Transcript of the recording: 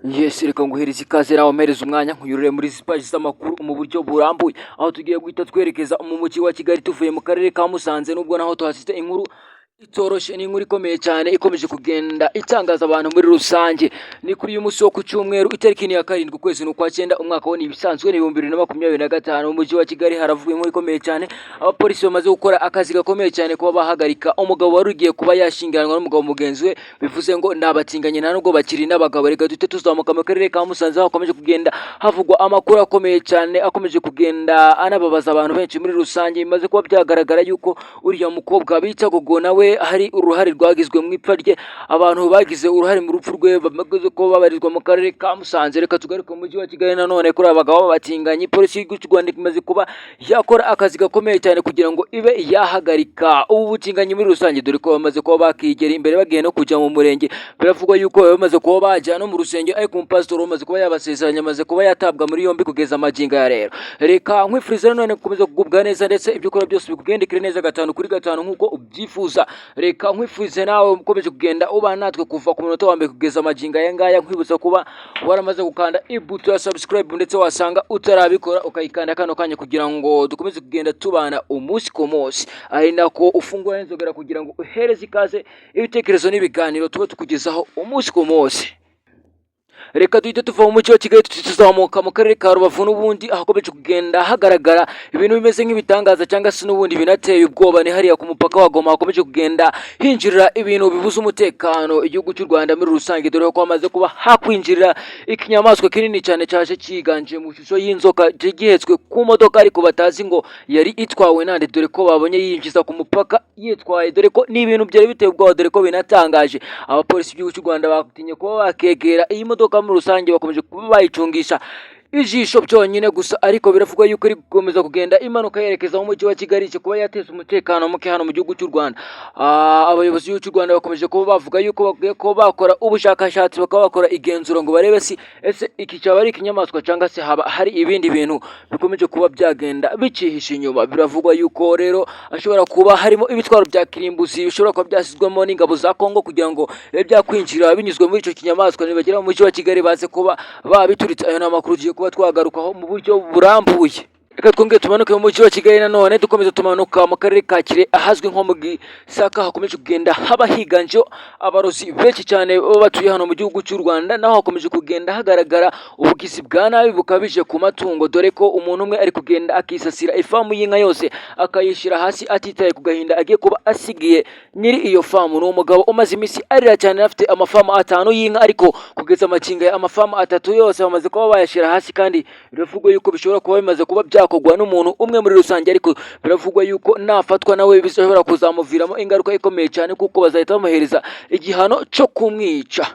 Yes, reka nguhereze ikaze nawe mpereza umwanya nkuyurure muri zipaji z'amakuru mu buryo burambuye aho tugiye guhita twerekeza mu mujyi wa Kigali tuvuye mu karere ka Musanze nubwo naho tuhasite inkuru itoroshye ni inkuru ikomeye cyane ikomeje kugenda itangaza abantu muri rusange. Ni kuri uyu munsi wo ku cyumweru itariki ya 7 ukwezi n'ukwa 9 umwaka wa ibisanzwe ni 2025 mu mujyi wa Kigali haravuye inkuru ikomeye cyane. Abapolisi bamaze gukora akazi gakomeye cyane kuba bahagarika umugabo wari ugiye kuba yashinganwa n'umugabo mugenzi we, bivuze ngo ndabatinganye nta nubwo bakiri n'abagabo. Reka dute tuzamuka mu karere ka Musanze aho hakomeje kugenda havugwa amakuru akomeye cyane akomeje kugenda anababaza abantu benshi muri rusange. Bimaze kuba byagaragara yuko uriya mukobwa bita Gogo nawe hari uruhare rwagizwe mu ipfa rye, abantu bagize uruhare mu rupfu rwe bamaze ko babarizwa mu karere ka Musanze. Reka tugaruke mu mujyi wa Kigali nanone kuri abagabo babatinganye. Polisi y'u Rwanda imaze kuba yakora akazi gakomeye cyane kugira ngo ibe yahagarika ubu butinganyi muri rusange, dore ko bamaze kuba bakigera imbere bagiye no kujya mu murenge. Biravugwa yuko bamaze kuba bajya no mu rusengero, ariko umupasitori umaze kuba yabasezeranya amaze kuba yatabwa muri yombi kugeza amagingo ya rero. Reka nkwifuriza nanone gukomeza kugubwa neza ndetse ibyo ukora byose bikugendekere neza 5 kuri 5 nkuko ubyifuza. Reka nkwifurize nawe ukomeje kugenda uba natwe kuva ku munota wa mbere kugeza amagingo aya ngaya, nkwibutsa kuba waramaze gukanda ibuto ya subscribe ndetse wasanga utarabikora ukayikanda kano kanya kugira ngo dukomeze kugenda tubana umunsi ku munsi, ari nako ufungura inzogera kugira ngo uhereze ikaze ibitekerezo n'ibiganiro tuba tukugezaho umunsi ku munsi. Reka duhite tuva mu mujyi wa Kigali tuzamuka mu karere ka Rubavu n'ubundi ahakomeje kugenda hagaragara ibintu bimeze nk'ibitangaza cyangwa se n'ubundi binateye ubwoba. Ni hariya ku mupaka wa Goma hakomeje kugenda hinjirira ibintu bibuza umutekano igihugu cy'u Rwanda muri rusange, dore ko hamaze kuba hakwinjirira ikinyamaswa kinini cyane cyaje kiganje mu shusho y'inzoka gihetswe ku modoka, ariko batazi ngo yari itwawe nande, dore ko babonye yinjiza ku mupaka yitwaye, dore ko ni ibintu byari biteye ubwoba, dore ko binatangaje. Abapolisi b'igihugu cy'u Rwanda batinye kuba bakegera iyi modoka muri rusange, bakomeje kuba bayicungisha ijisho byonyine gusa, ariko biravugwa yuko ari gukomeza kugenda imanuka yerekeza mu mujyi wa Kigali kuba yateza umutekano muke hano mu gihugu cy'u Rwanda. Abayobozi b'igihugu cy'u Rwanda bakomeje kuba bavuga yuko bagiye ko bakora ubushakashatsi bakaba bakora igenzura ngo barebe si ese iki cyaba ari ikinyamaswa cyangwa se haba hari ibindi bintu bikomeje kuba byagenda bicihisha inyuma. Biravugwa yuko rero ashobora kuba harimo ibitwaro bya kirimbuzi bishobora kuba byasizwemo n'ingabo za Kongo kugira ngo byakwinjira binyuzwe muri icyo kinyamaswa nibagera mu mujyi wa Kigali baze kuba babituritse. Ayo n'amakuru ugiye kuba twagarukaho mu buryo burambuye. Reka twongere tumanuke mu mujyi wa Kigali nanone dukomeza tumanuka mu karere ka Kirehe ahazwi nko mu Gisaka, hakomeje kugenda haba higanje abarozi benshi cyane batuye hano mu gihugu cy'u Rwanda, naho hakomeje kugenda hagaragara ubugizi bwa nabi bukabije ku matungo, dore ko umuntu umwe ari kugenda akisasira ifamu y'inka yose akayishyira hasi atitaye ku gahinda agiye kuba asigiye nyiri iyo famu. Ni umugabo umaze iminsi arira cyane, afite amafamu 5 y'inka, ariko kugeza amakinga ya amafamu 3 yose bamaze kuba bayashyira hasi, kandi biravugwa yuko bishobora kuba bimaze kuba byakogwa n'umuntu umwe muri rusange, ariko biravugwa yuko nafatwa nawe bishobora kuzamuviramo ingaruka ikomeye cyane kuko bazahita bamuhereza igihano cyo kumwica.